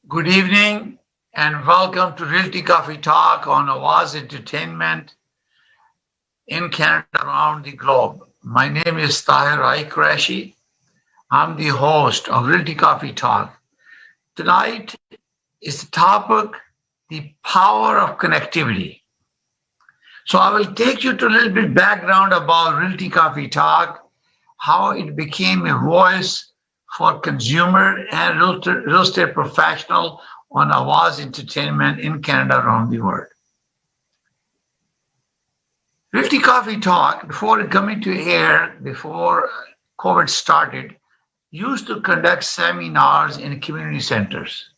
Good evening and welcome to Realty Coffee Talk on Awaz Entertainment in Canada around the globe. My name is Tahir. I'm the host of Realty Coffee Talk. Tonight is the topic, the power of connectivity. So I will take you to a little bit background about Realty Coffee Talk, how it became a voice for consumer and real estate professional on Awaz Entertainment in Canada around the world. Realty Coffee Talk, before it coming to air, before COVID started, used to conduct seminars in community centers,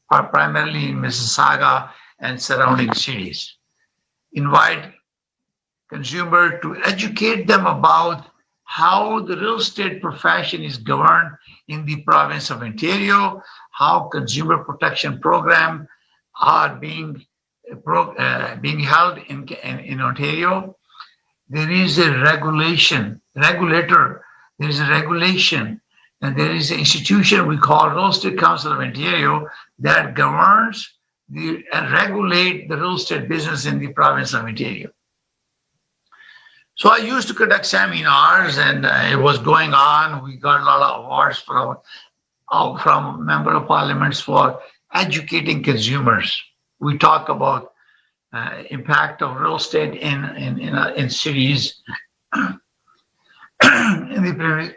primarily in Mississauga and surrounding cities. Invite consumer to educate them about how the real estate profession is governed in the province of Ontario, how consumer protection programs are being held in Ontario. There is a regulator, there is a regulation, and there is an institution we call Real Estate Council of Ontario that governs and regulate the real estate business in the province of Ontario. So I used to conduct seminars, and it was going on. We got a lot of awards from member of parliaments for educating consumers. We talk about impact of real estate in cities in the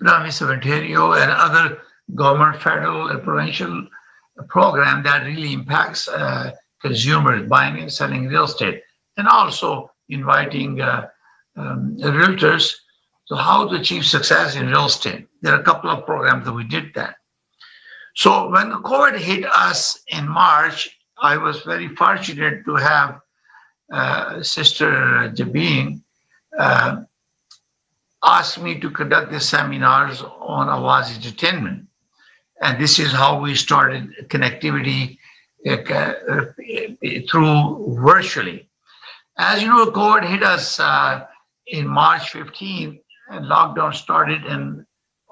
province of Ontario and other government, federal, and provincial program that really impacts consumers buying and selling real estate, and also inviting realtors to how to achieve success in real estate. There are a couple of programs that we did that. So when the COVID hit us in March, I was very fortunate to have Sister Jabeen ask me to conduct the seminars on Awaz Entertainment. And this is how we started connectivity through virtually. As you know, COVID hit us in March 15th, and lockdown started, and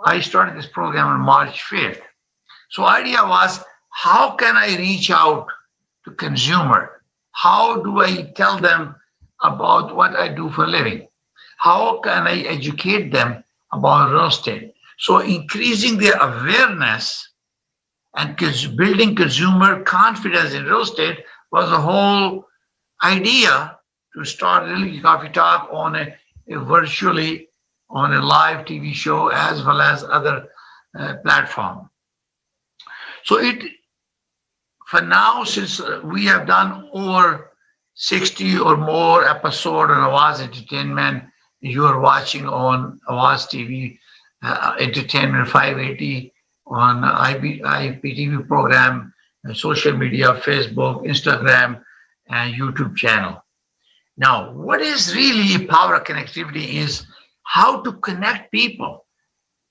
I started this program on March 5th. So idea was, how can I reach out to consumer? How do I tell them about what I do for a living? How can I educate them about real estate? So increasing their awareness and building consumer confidence in real estate was the whole idea to start Realty Coffee Talk on a virtually on a live TV show as well as other platform. So for now, since we have done over 60 or more episode on Awaz Entertainment, you are watching on Awaz TV Entertainment 580 on IPTV program, social media, Facebook, Instagram, and YouTube channel. Now, what is really power of connectivity is how to connect people.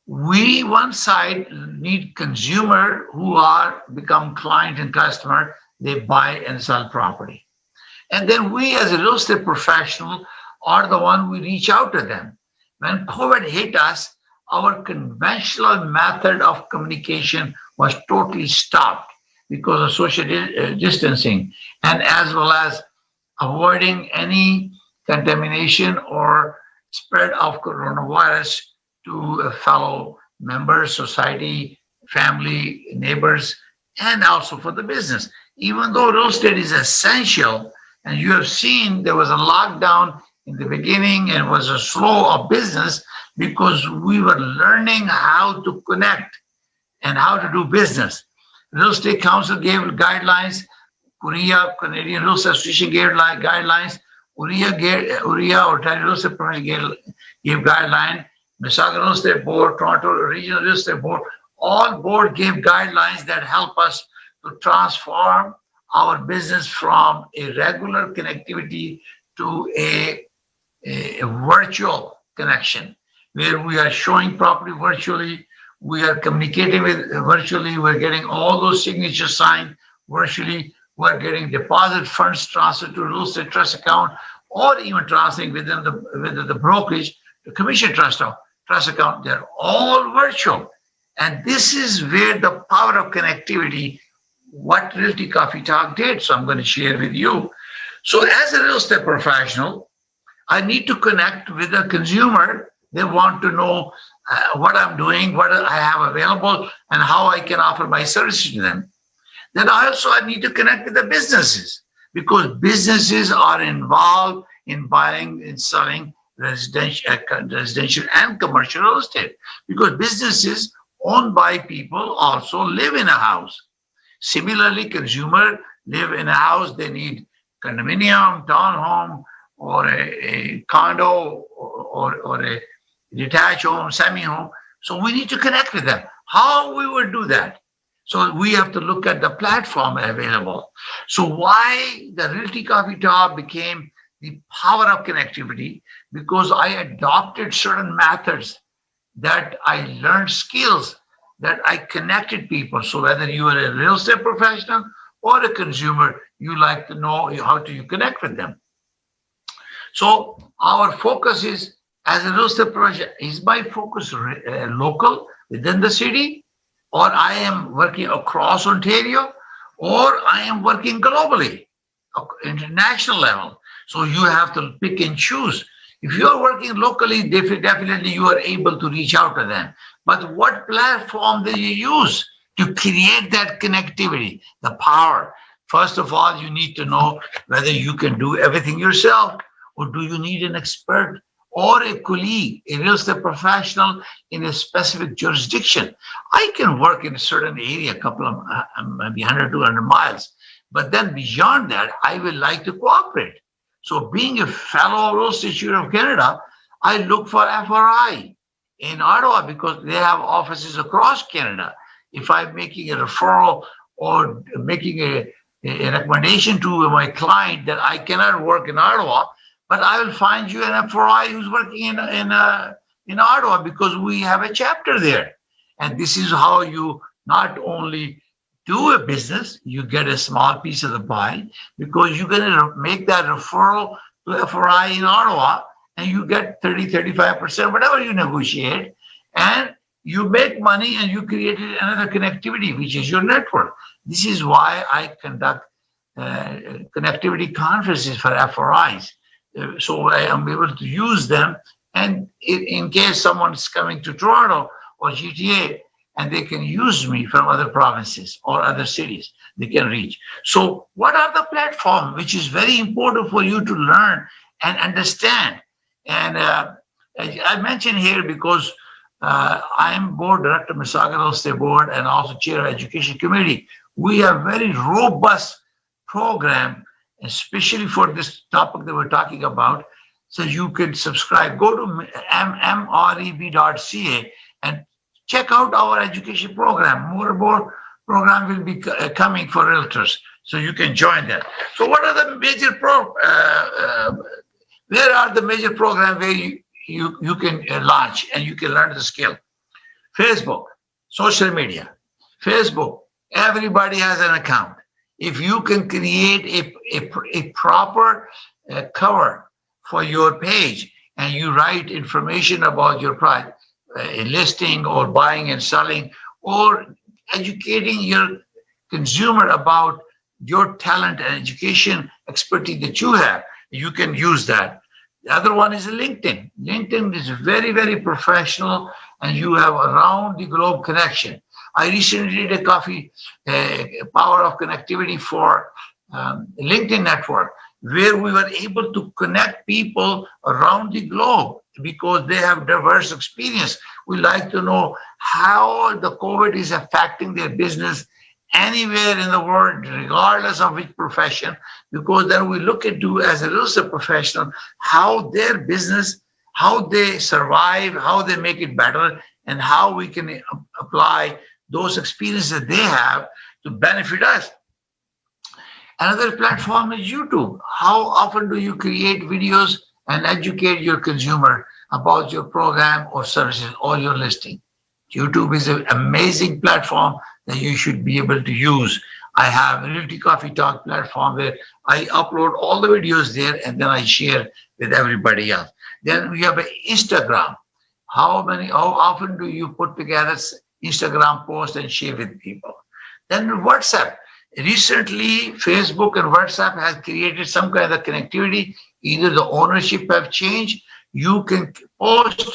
We, one side, need consumer who are become client and customer. They buy and sell property. And then we as a real estate professional are the one we reach out to them. When COVID hit us, our conventional method of communication was totally stopped because of social distancing, and as well as avoiding any contamination or spread of coronavirus to fellow members, society, family, neighbors, and also for the business. Even though real estate is essential, and you have seen there was a lockdown in the beginning and was a slow of business because we were learning how to connect and how to do business. Real Estate Council gave guidelines. Korea, Canadian Real Estate Association gave guidelines. Uria or Ontario Real Estate Professional gave guidelines. Mississauga Real Estate Board, Toronto Regional Real Estate Board, all board gave guidelines that help us to transform our business from a regular connectivity to a virtual connection, where we are showing property virtually, we are communicating with virtually, we're getting all those signatures signed virtually, we're getting deposit funds transferred to real estate trust account, or even transferring within the brokerage to commission trust account. They're all virtual. And this is where the power of connectivity, what Realty Coffee Talk did. So I'm going to share with you. So as a real estate professional, I need to connect with the consumer. They want to know what I'm doing, what I have available, and how I can offer my services to them. Then I need to connect with the businesses, because businesses are involved in buying and selling residential and commercial real estate, because businesses owned by people also live in a house. Similarly, consumer live in a house. They need condominium, townhome, or a condo, or a detached home, semi-home. So we need to connect with them. How we will do that? So we have to look at the platform available. So why the Realty Coffee Talk became the power of connectivity? Because I adopted certain methods, that I learned skills, that I connected people. So whether you are a real estate professional or a consumer, you like to know how do you connect with them. So our focus is, as a real estate professional, is my focus local within the city, or I am working across Ontario, or I am working globally, international level. So you have to pick and choose. If you are working locally, definitely you are able to reach out to them. But what platform do you use to create that connectivity, the power? First of all, you need to know whether you can do everything yourself, or do you need an expert or a colleague, a real estate professional in a specific jurisdiction. I can work in a certain area, a couple of maybe 100, 200 miles. But then beyond that, I would like to cooperate. So being a fellow real estate student of Canada, I look for FRI in Ottawa, because they have offices across Canada. If I'm making a referral or making a recommendation to my client that I cannot work in Ottawa, but I will find you an FRI who's working in Ottawa, because we have a chapter there. And this is how you not only do a business, you get a small piece of the pie, because you're going to make that referral to FRI in Ottawa, and you get 30, 35%, whatever you negotiate, and you make money, and you created another connectivity, which is your network. This is why I conduct connectivity conferences for FRIs. So I am able to use them, and in case someone's coming to Toronto or GTA, and they can use me from other provinces or other cities, they can reach. So what are the platforms, which is very important for you to learn and understand? And I mentioned here because I am board director of Mississauga Real Estate Board, and also chair of education committee. We have very robust program, especially for this topic that we're talking about. So you can subscribe. Go to mreb.ca and check out our education program. More and more program will be coming for realtors, so you can join that. So what are the major where are the major programs where you can launch and you can learn the skill? Facebook, social media. Facebook, everybody has an account. If you can create a proper cover for your page, and you write information about your product, listing or buying and selling, or educating your consumer about your talent and education expertise that you have, you can use that. The other one is LinkedIn. LinkedIn is very, very professional, and you have around the globe connection. I recently did a power of connectivity for LinkedIn network, where we were able to connect people around the globe because they have diverse experience. We like to know how the COVID is affecting their business anywhere in the world, regardless of which profession, because then we look into, as a real estate professional, how their business, how they survive, how they make it better, and how we can apply those experiences that they have to benefit us. Another platform is YouTube. How often do you create videos and educate your consumer about your program or services or your listing? YouTube is an amazing platform that you should be able to use. I have a Realty Coffee Talk platform where I upload all the videos there, and then I share with everybody else. Then we have an Instagram. How often do you put together Instagram post and share with people. Then WhatsApp. Recently, Facebook and WhatsApp has created some kind of connectivity. Either the ownership have changed. You can post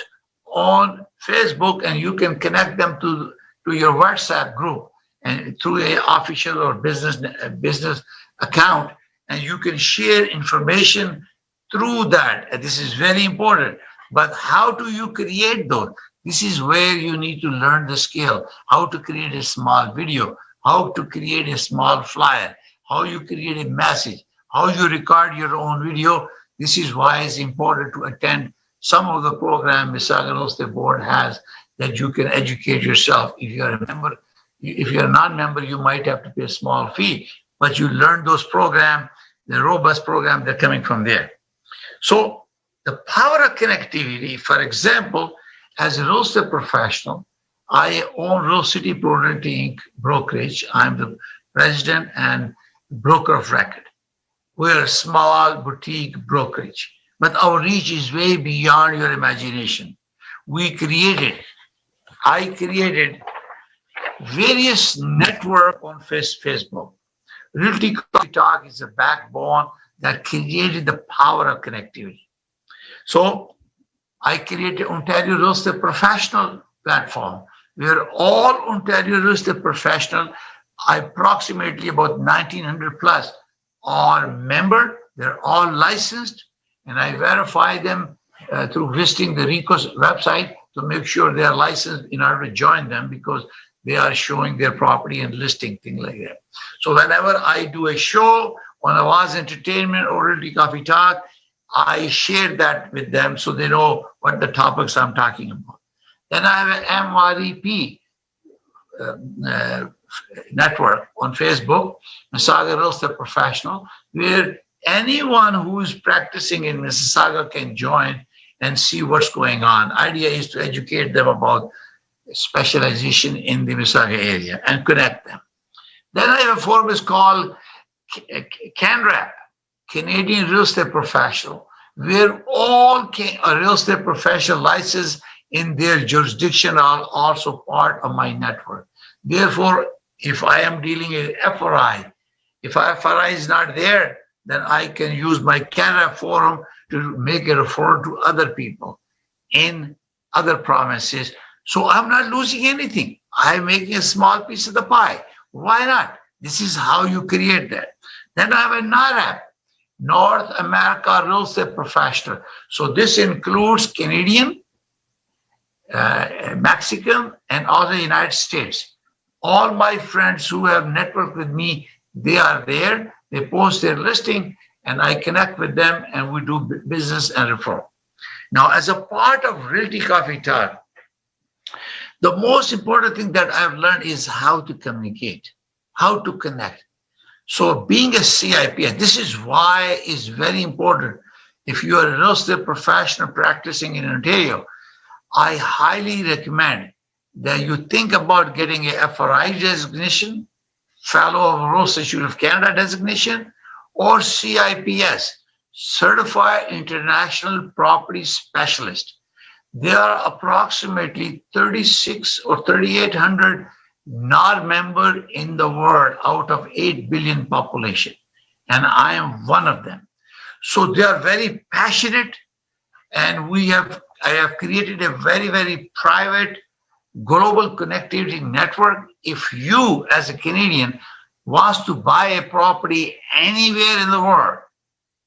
on Facebook and you can connect them to your WhatsApp group and through a official or business account, and you can share information through that. And this is very important. But how do you create those? This is where you need to learn the skill, how to create a small video, how to create a small flyer, how you create a message, how you record your own video. This is why it's important to attend some of the program Mississauga Real Estate Board has, that you can educate yourself. If you're a member, if you're a non-member, you might have to pay a small fee, but you learn those programs, the robust program, they're coming from there. So the power of connectivity, for example, as a real estate professional, I own Realty, Inc.Brokerage. I'm the president and broker of record. We're a small boutique brokerage, but our reach is way beyond your imagination. I created various network on Facebook. Realty Coffee Talk is the backbone that created the power of connectivity. So I created Ontario Real Estate Professional platform, where all Ontario real estate professionals, approximately about 1,900 plus, are member. They're all licensed, and I verify them through visiting the RECO's website to make sure they are licensed in order to join them, because they are showing their property and listing, things like that. So whenever I do a show on Awaz Entertainment or Realty Coffee Talk, I share that with them so they know what the topics I'm talking about. Then I have an MREP network on Facebook, Mississauga Real Estate Professional, where anyone who is practicing in Mississauga can join and see what's going on. Idea is to educate them about specialization in the Mississauga area and connect them. Then I have a forum is called CanRep, Canadian Real Estate Professional, where all real estate professional license in their jurisdiction are also part of my network. Therefore, if I am dealing with FRI, if FRI is not there, then I can use my CanRep forum to make a referral to other people in other provinces. So I'm not losing anything. I'm making a small piece of the pie. Why not? This is how you create that. Then I have a NARAP, North America Real Estate Professional. So this includes Canadian, Mexican, and also United States. All my friends who have networked with me, they are there. They post their listing, and I connect with them, and we do business and referral. Now, as a part of Realty Coffee Talk, the most important thing that I've learned is how to communicate, how to connect. So being a CIPS, this is why it's very important. If you are a real estate professional practicing in Ontario, I highly recommend that you think about getting a FRI designation, Fellow of Real Estate Institute of Canada designation, or CIPS, Certified International Property Specialist. There are approximately 36 or 3,800 non-member in the world out of 8 billion population, and I am one of them. So they are very passionate, and I have created a very, very private global connectivity network. If you, as a Canadian, wants to buy a property anywhere in the world,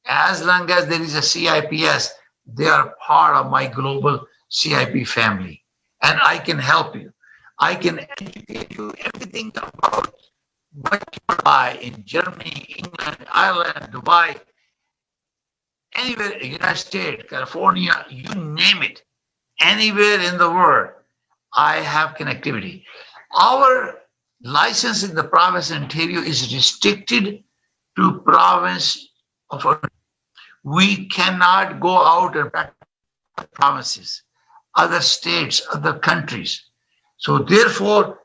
as long as there is a CIPS, they are part of my global CIP family, and I can help you. I can educate you everything about what you buy in Germany, England, Ireland, Dubai, anywhere, United States, California, you name it, anywhere in the world, I have connectivity. Our license in the province of Ontario is restricted to province of Ontario. We cannot go out and practice provinces, other states, other countries. So therefore,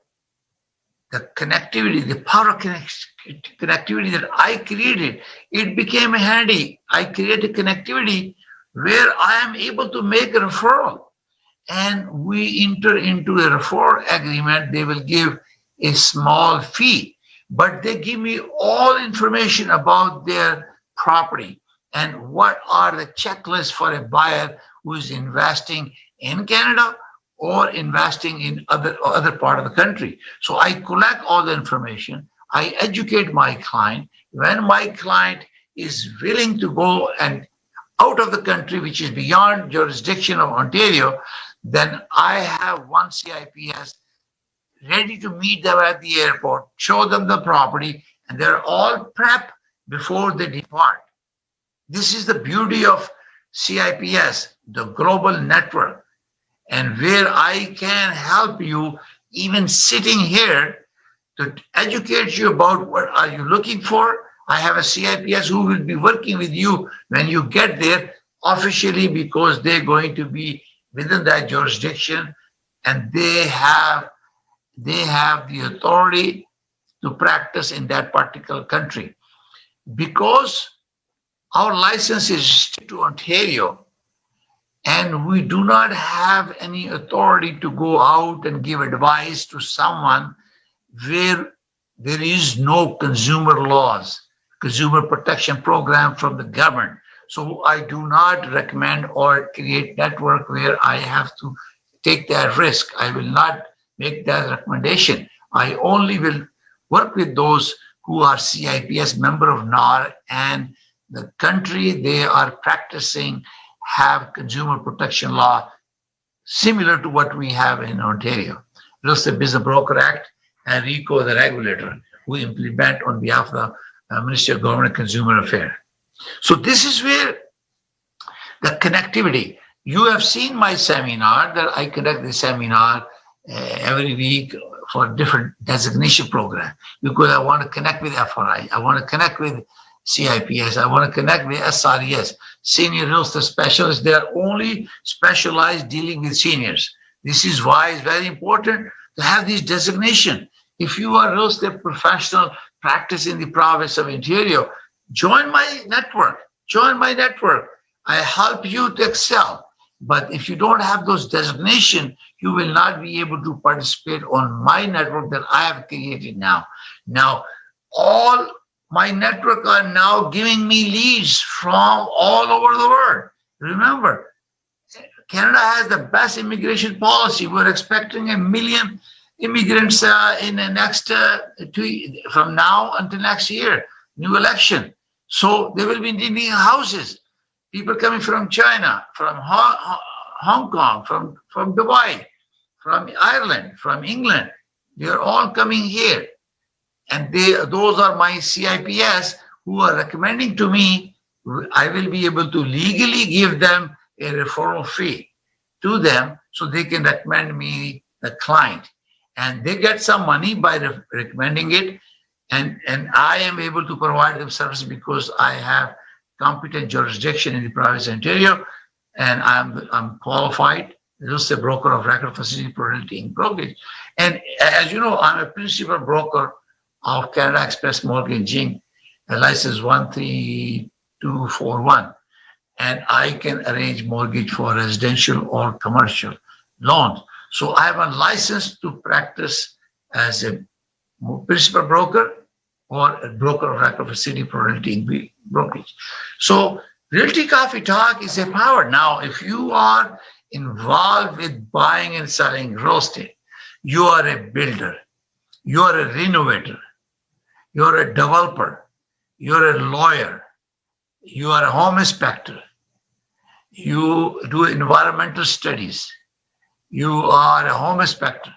the connectivity, the power of connectivity that I created, it became handy. I created connectivity where I am able to make a referral. and we enter into a referral agreement. They will give a small fee, but they give me all information about their property and what are the checklists for a buyer who is investing in Canada or investing in other part of the country. So I collect all the information. I educate my client. When my client is willing to go and out of the country, which is beyond jurisdiction of Ontario, then I have one CIPS ready to meet them at the airport, show them the property, and they're all prepped before they depart. This is the beauty of CIPS, the global network, and where I can help you even sitting here to educate you about what are you looking for. I have a CIPS who will be working with you when you get there officially, because they're going to be within that jurisdiction, and they have the authority to practice in that particular country. Because our license is restricted to Ontario, and we do not have any authority to go out and give advice to someone where there is no consumer laws, consumer protection program from the government. So I do not recommend or create network where I have to take that risk. I will not make that recommendation. I only will work with those who are CIPS member of NAR, and the country they are practicing have consumer protection law similar to what we have in Ontario. Real Estate Business Broker Act and RICO, the regulator, who implement on behalf of the Ministry of Government and Consumer Affairs. So this is where the connectivity. You have seen my seminar that I conduct the seminar every week for different designation program, because I want to connect with FRI. I want to connect with CIPS. I want to connect with SRES, Senior Real Estate Specialists. They are only specialized dealing with seniors. This is why it's very important to have these designations. If you are a real estate professional practice in the province of Ontario, join my network. Join my network. I help you to excel. But if you don't have those designations, you will not be able to participate on my network that I have created now. Now, all my network are now giving me leads from all over the world. Remember, Canada has the best immigration policy. We're expecting 1 million immigrants in the next from now until next year, new election. So they will be needing houses. People coming from China, from Hong Kong, from Dubai, from Ireland, from England, they are all coming here. And those are my CIPS who are recommending to me. I will be able to legally give them a referral fee to them so they can recommend me the client. And they get some money by recommending it. And I am able to provide them service because I have competent jurisdiction in the province of Ontario, and I'm qualified real estate broker of record for Realty, Inc.Brokerage. And as you know, I'm a principal broker of Canada Express Mortgaging, license 13241, and I can arrange mortgage for residential or commercial loans. So I have a license to practice as a principal broker or a broker of record for Realty, Inc.Brokerage. So Realty Coffee Talk is a power. Now, if you are involved with buying and selling real estate, you are a builder, you are a renovator, you are a developer, you are a lawyer, you are a home inspector, you do environmental studies, you are a home inspector,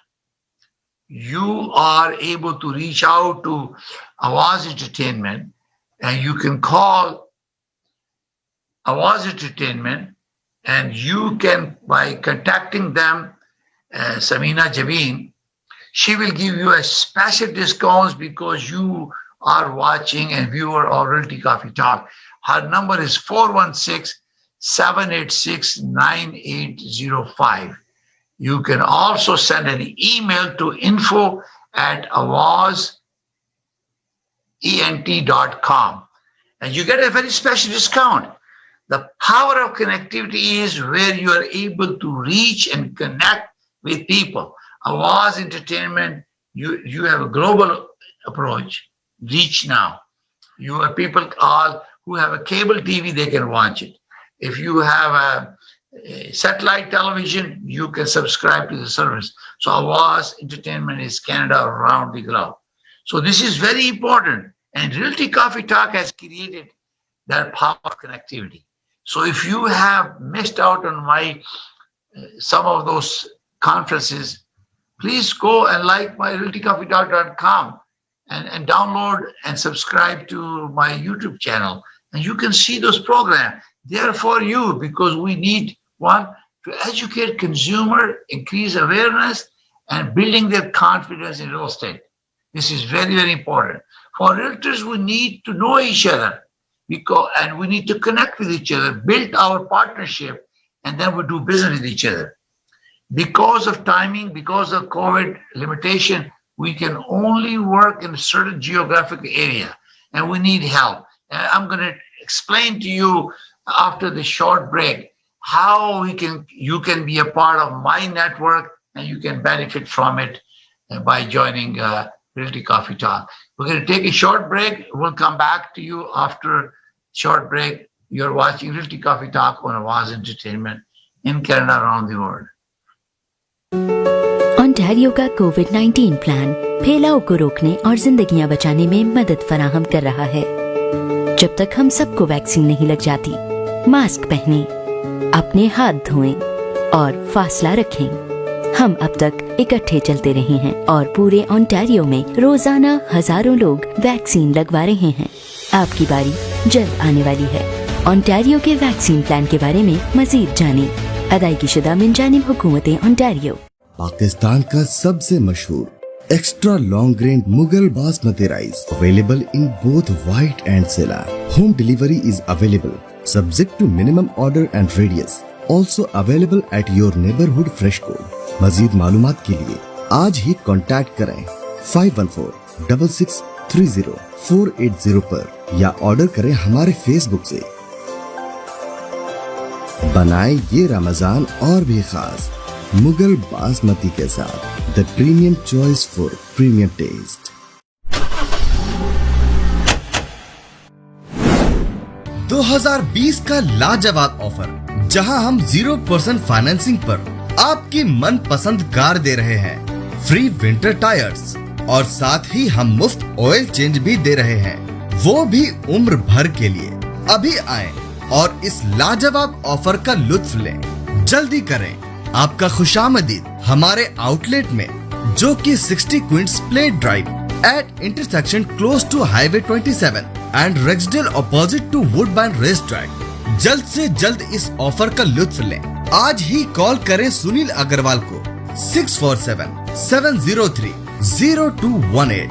you are able to reach out to Awaz Entertainment, and you can call Awaz Entertainment, and you can, by contacting them, Samina Javeen, she will give you a special discounts because you are watching and viewer of Realty Coffee Talk. Her number is 416-786-9805. You can also send an email to info@awazent.com, and you get a very special discount. The power of connectivity is where you are able to reach and connect with people. Awaz Entertainment, you have a global approach. Reach now. You have people all who have a cable TV, they can watch it. If you have a satellite television, you can subscribe to the service. So Awaz Entertainment is Canada around the globe. So this is very important. And Realty Coffee Talk has created that power of connectivity. So if you have missed out on my some of those conferences, please go and like my realtycoffeetalk.com and download and subscribe to my YouTube channel. And you can see those programs. They are for you because we need one to educate consumer, increase awareness, and building their confidence in real estate. This is very, very important. For realtors, we need to know each other and we need to connect with each other, build our partnership, and then we do business with each other. Because of timing, because of COVID limitation, we can only work in a certain geographic area, and we need help. And I'm going to explain to you after the short break how you can be a part of my network and you can benefit from it by joining Realty Coffee Talk. We're going to take a short break. We'll come back to you after short break. You're watching Realty Coffee Talk on Awaz Entertainment in Canada around the world. Ontario का कोविड-19 plan फैलाव को रोकने और जिंदगियां बचाने में मदद फराहम कर रहा है। जब तक हम सबको वैक्सीन नहीं लग जाती, मास्क पहने, अपने हाथ धोएं और फासला रखें। हम अब तक इकट्ठे चलते रहे हैं और पूरे ओंटारियो में रोजाना हजारों लोग वैक्सीन लगवा रहे हैं। आपकी बारी जल्द आने वाली है। ओंटारियो के वैक्सीन प्लान के बारे में मजीद जानें। अदायगी शुदा मिन जानिब हुकूमत ओंटारियो। पाकिस्तान का सबसे मशहूर extra long grain Mughal basmati rice available in both white and सेलार। Home delivery is available subject to minimum order and radius. Also available at your neighbourhood fresh code. मजीद मालूमात के लिए आज ही कॉन्टैक्ट करें 5146630480 पर या ऑर्डर करें हमारे फेसबुक से। बनाए ये रमजान और भी खास मुगल बासमती के साथ the premium choice for premium taste. 2020 का लाजवाब ऑफर जहां हम 0% फाइनेंसिंग पर आपकी मनपसंद कार दे रहे हैं, फ्री विंटर टायर्स और साथ ही हम मुफ्त ऑयल चेंज भी दे रहे हैं, वो भी उम्र भर के लिए। अभी आएं और इस लाजवाब ऑफर का लुत्फ लें। जल्दी करें, आपका खुशामदीद हमारे आउटलेट में, जो कि 60 Queen's Plate Drive at intersection close to highway 27 and Rexdale opposite to Woodbine race track. जल्द से जल्द इस ऑफर का लुत्फ लें। आज ही कॉल करें सुनील अग्रवाल को 647-703-0218।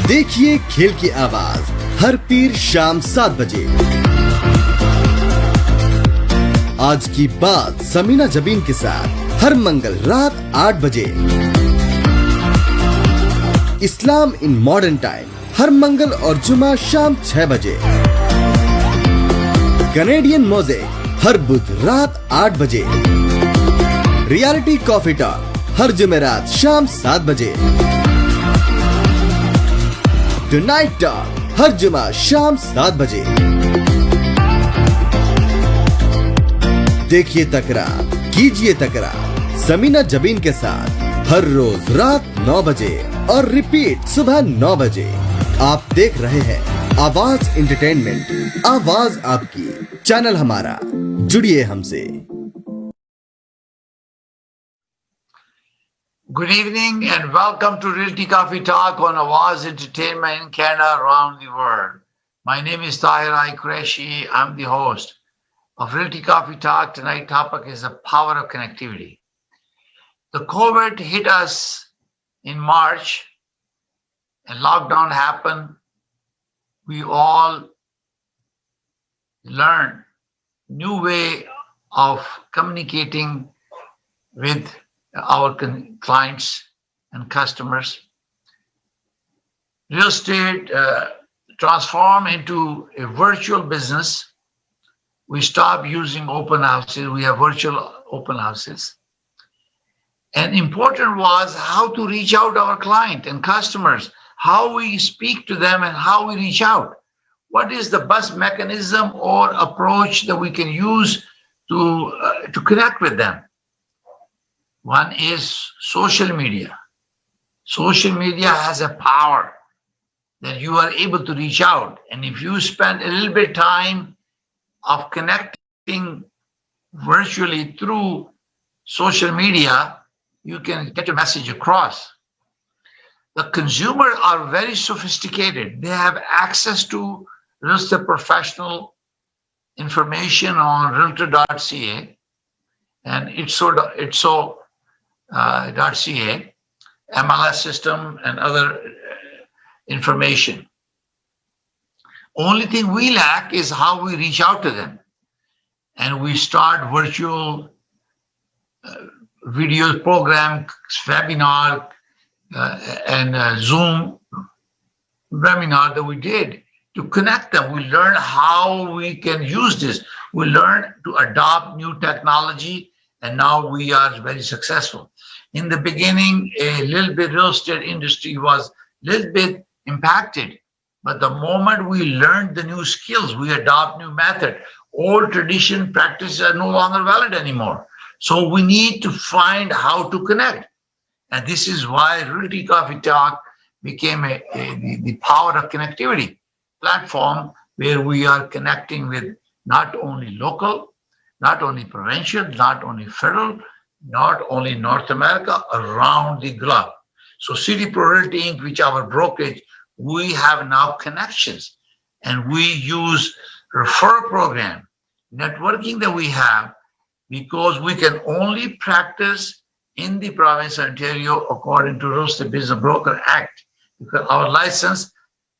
देखिए खेल की आवाज हर पीर शाम 7 बजे। आज की बात समीना जबीन के साथ हर मंगल रात 8 बजे। इस्लाम इन मॉडर्न टाइम हर मंगल और जुमा शाम 6 बजे। कनेडियन मोज़ेक हर बुध रात 8 बजे। रियलिटी कॉफी टॉक हर जुमेरात शाम 7 बजे। टुनाइट टॉक हर जुमा शाम 7 बजे। देखिए तकरार, कीजिए तकरार समीना जबीन के साथ हर रोज रात 9 बजे और रिपीट सुबह 9 बजे। आप देख रहे हैं आवाज एंटरटेनमेंट, आवाज आपकी, चैनल हमारा, जुड़िए हमसे। Good evening and welcome to Realty Coffee Talk on Awaz Entertainment in Canada around the world. My name is Tahir Qureshi. I'm the host of Realty Coffee Talk. Tonight's topic is the power of connectivity. The COVID hit us in March and lockdown happened. We all learned new way of communicating with our clients and customers. real estate transformed into a virtual business. We stopped using open houses. We have virtual open houses. And important was how to reach out to our client and customers, how we speak to them and how we reach out. What is the best mechanism or approach that we can use to connect with them? One is social media. Social media has a power that you are able to reach out. And if you spend a little bit of time of connecting virtually through social media, you can get your message across. The consumers are very sophisticated. They have access to real estate professional information on realtor.ca and itso.ca, MLS system and other information. Only thing we lack is how we reach out to them. And we start virtual video program, webinar, and Zoom webinar that we did to connect them. We learn how we can use this. We learn to adopt new technology, and now we are very successful. In the beginning, a little bit real estate industry was a little bit impacted, but the moment we learned the new skills, we adopt new method. Old tradition practices are no longer valid anymore. So we need to find how to connect. And this is why Realty Coffee Talk became the power of connectivity platform, where we are connecting with not only local, not only provincial, not only federal, not only North America, around the globe. So City Pro Realty Inc., which our brokerage, we have now connections, and we use referral program, networking that we have, because we can only practice in the province of Ontario according to Real Estate Business Broker Act, because our license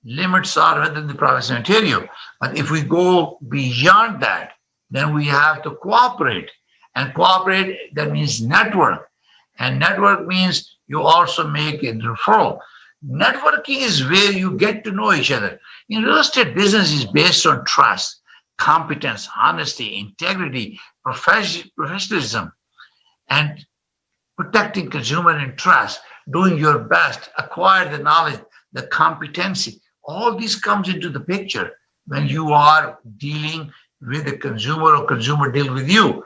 limits are within the province of Ontario. But if we go beyond that, then we have to cooperate. And cooperate, that means network. And network means you also make a referral. Networking is where you get to know each other. In real estate, business is based on trust, competence, honesty, integrity, professionalism, and protecting consumer interest, doing your best, acquire the knowledge, the competency. All this comes into the picture when you are dealing with a consumer or consumer deal with you.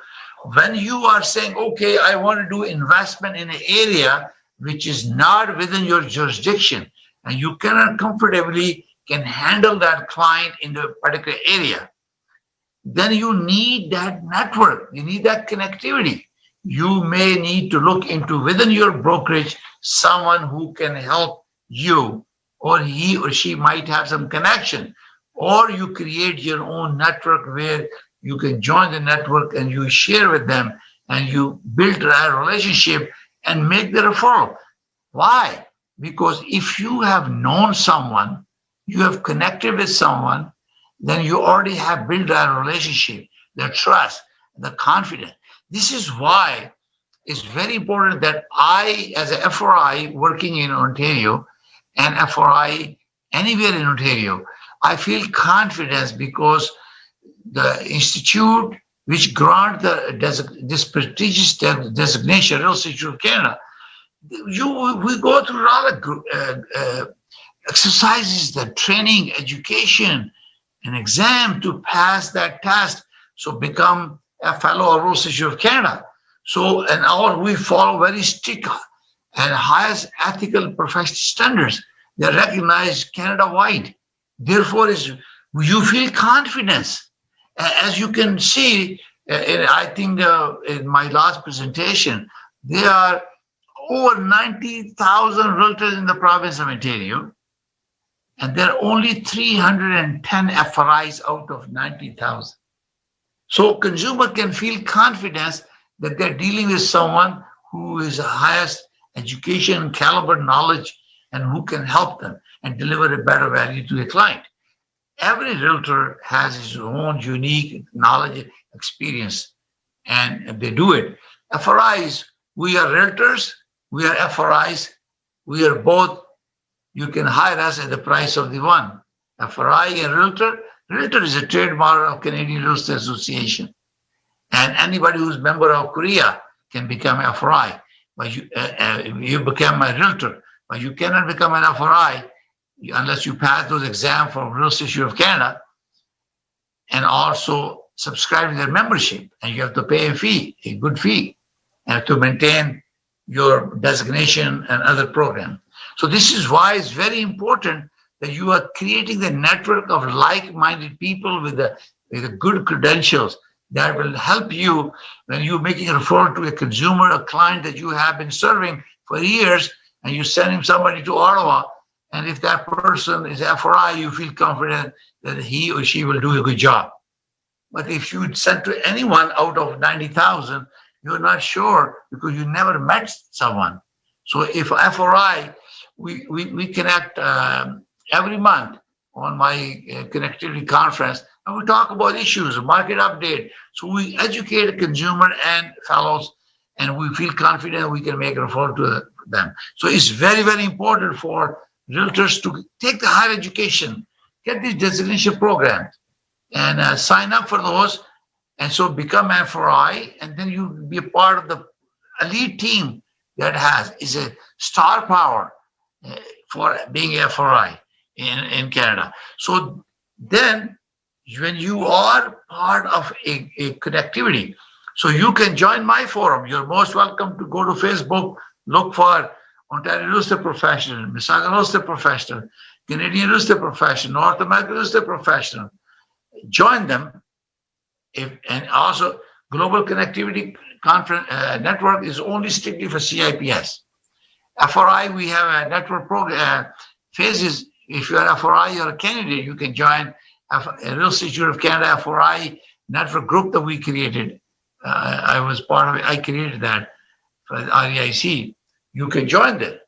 When you are saying, okay, I want to do investment in an area which is not within your jurisdiction, and you cannot comfortably can handle that client in the particular area, then you need that network, you need that connectivity. You may need to look into within your brokerage someone who can help you, or he or she might have some connection, or you create your own network where you can join the network and you share with them and you build a relationship and make the referral. Why? Because if you have known someone, you have connected with someone, then you already have built a relationship, the trust, the confidence. This is why it's very important that I, as a FRI working in Ontario and FRI anywhere in Ontario, I feel confidence because the institute which grant this prestigious designation, Real Estate Institute of Canada, we go through a lot of exercises, the training, education, an exam to pass that test, so become a fellow of Real Estate Institute of Canada. So, and we follow very strict and highest ethical professional standards. They're recognized Canada-wide. Therefore, you feel confidence. As you can see, I think in my last presentation, there are over 90,000 realtors in the province of Ontario, and there are only 310 FRIs out of 90,000. So consumer can feel confidence that they're dealing with someone who is the highest education, caliber, knowledge, and who can help them and deliver a better value to the client. Every realtor has his own unique knowledge, experience, and they do it. FRIs, we are realtors, we are FRIs, we are both you can hire us at the price of the one. FRI and Realtor. Realtor is a trademark of Canadian Real Estate Association. And anybody who's a member of Korea can become FRI. But you become a Realtor. But you cannot become an FRI unless you pass those exams from Real Estate Institute of Canada and also subscribe to their membership. And you have to pay a fee, a good fee, and to maintain your designation and other programs. So this is why it's very important that you are creating the network of like-minded people with the good credentials that will help you when you're making a referral to a consumer, a client that you have been serving for years, and you send him somebody to Ottawa. And if that person is FRI, you feel confident that he or she will do a good job. But if you send to anyone out of 90,000, you're not sure because you never met someone. So if FRI, we connect every month on my connectivity conference, and we talk about issues, market update. So we educate the consumer and fellows, and we feel confident we can make a referral to them. So it's very, very important for realtors to take the higher education, get these designation programs, and sign up for those. And so become FRI, and then you be a part of the elite team that is a star power for being FRI in Canada. So then when you are part of a connectivity, so you can join my forum. You're most welcome to go to Facebook, look for Ontario Real Estate Professional, Mississauga Real Estate Professional, Canadian Real Estate Professional, North American Real Estate Professional. Join them. And also, Global Connectivity Conference Network is only strictly for CIPS. FRI, we have a network program phases. If you're an FRI or a candidate, you can join a Real Estate Institute of Canada FRI network group that we created. I was part of it. I created that for the REIC. You can join that.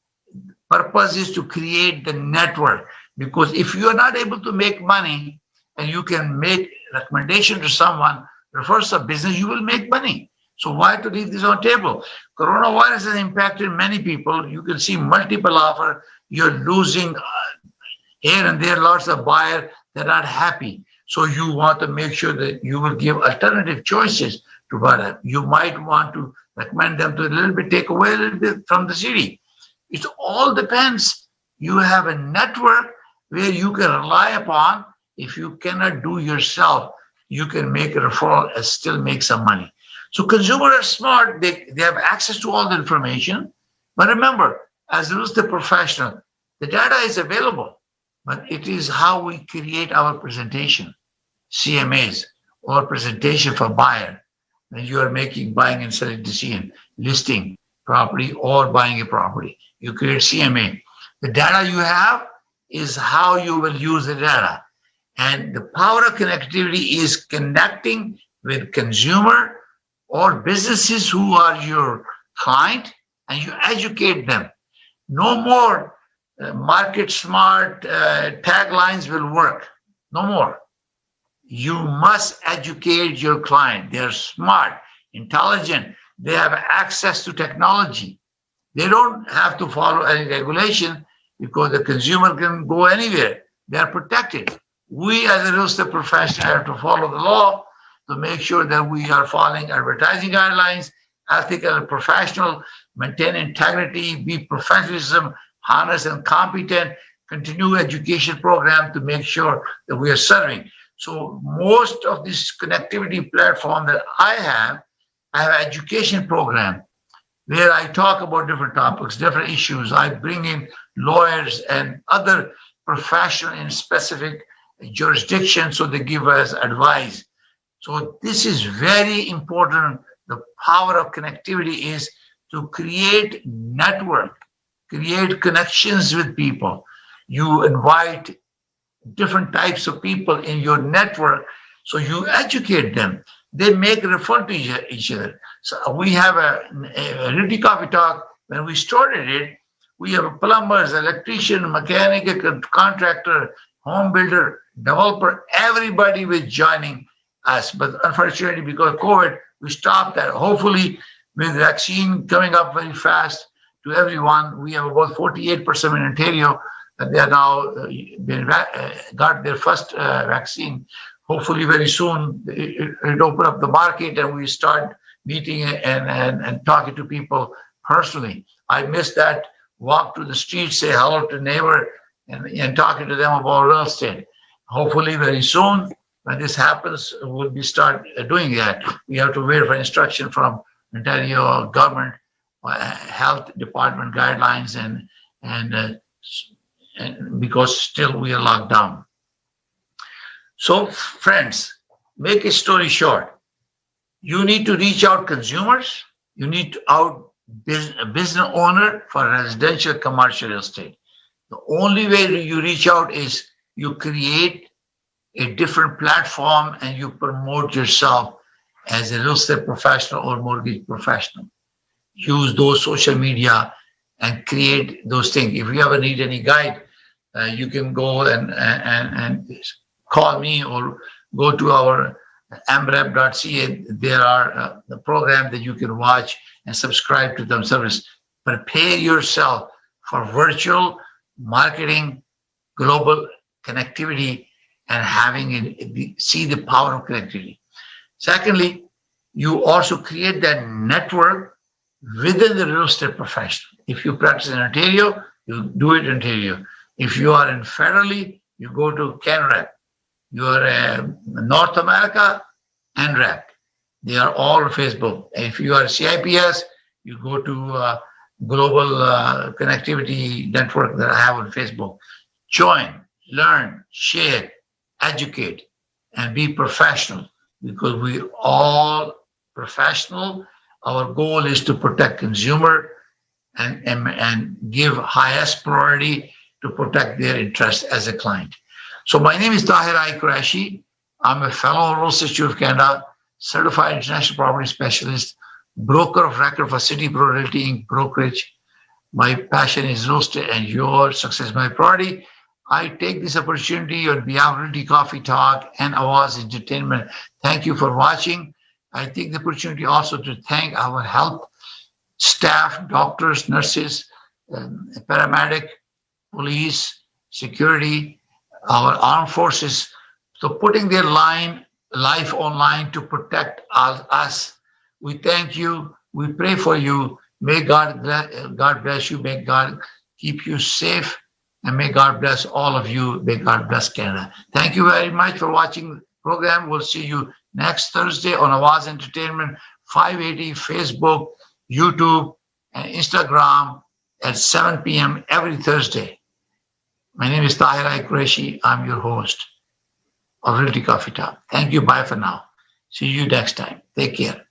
Purpose is to create the network, because if you are not able to make money and you can make recommendation to someone, refer some business, you will make money. So why to leave this on table? Coronavirus has impacted many people. You can see multiple offer. You're losing here and there, lots of buyers. They're not happy. So you want to make sure that you will give alternative choices to buyer. You might want to recommend them to a little bit, take away a little bit from the city. It all depends. You have a network where you can rely upon. If you cannot do yourself, you can make a referral and still make some money. So consumers are smart. They have access to all the information. But remember, as a real estate professional, the data is available, but it is how we create our presentation, CMAs, or presentation for buyer. When you are making buying and selling decision, listing property or buying a property, you create CMA. The data you have is how you will use the data. And the power of connectivity is connecting with consumer or businesses who are your client, and you educate them. No more market smart taglines will work. No more. You must educate your client. They're smart, intelligent. They have access to technology. They don't have to follow any regulation because the consumer can go anywhere. They are protected. We as a real estate professional have to follow the law to make sure that we are following advertising guidelines, ethical and professional, maintain integrity, be professionalism, honest and competent, continue education program to make sure that we are serving. So most of this connectivity platform that I have education program where I talk about different topics, different issues. I bring in lawyers and other professionals in specific jurisdictions so they give us advice. So this is very important. The power of connectivity is to create network, create connections with people. You invite different types of people in your network, so you educate them. They make a referral to each other. So we have a Realty Coffee Talk. When we started it, we have plumbers, electrician, mechanic, contractor, home builder, developer, everybody was joining us. But unfortunately, because of COVID, we stopped that. Hopefully, with vaccine coming up very fast to everyone, we have about 48% in Ontario They are now got their first vaccine. Hopefully, very soon it open up the market and we start meeting and talking to people personally. I miss that walk to the street, say hello to neighbor, and talking to them about real estate. Hopefully, very soon, when this happens, we'll be start doing that. We have to wait for instruction from Ontario government, health department guidelines, and because still we are locked down. So, friends, make a story short. You need to reach out consumers. You need to out business owner for residential commercial real estate. The only way you reach out is you create a different platform and you promote yourself as a real estate professional or mortgage professional. Use those social media and create those things. If you ever need any guide, you can go and call me or go to our mrep.ca. There are the program that you can watch and subscribe to them service. Prepare yourself for virtual marketing, global connectivity, and see the power of connectivity. Secondly, you also create that network within the real estate profession. If you practice in Ontario, you do it in Ontario. If you are in federally, you go to CanRep. You are in North America, NREP. They are all on Facebook. If you are CIPS, you go to Global Connectivity Network that I have on Facebook. Join, learn, share, educate, and be professional, because we're all professional. Our goal is to protect consumer and give highest priority to protect their interest as a client. So my name is Tahir Qureshi. I'm a fellow Real Estate Institute of Canada, certified international property specialist, broker of record for Realty, Inc.Brokerage. My passion is real estate and your success is my priority. I take this opportunity on behalf of Realty Coffee Talk and Awaz Entertainment. Thank you for watching. I take the opportunity also to thank our health staff, doctors, nurses, paramedic, police, security, our armed forces, so putting their life online to protect us. We thank you. We pray for you. May God bless you. May God keep you safe. And may God bless all of you. May God bless Canada. Thank you very much for watching the program. We'll see you next Thursday on Awaz Entertainment, 580 Facebook, YouTube, and Instagram at 7 p.m. every Thursday. My name is Tahir Qureshi. I'm your host of Realty Coffee Talk. Thank you. Bye for now. See you next time. Take care.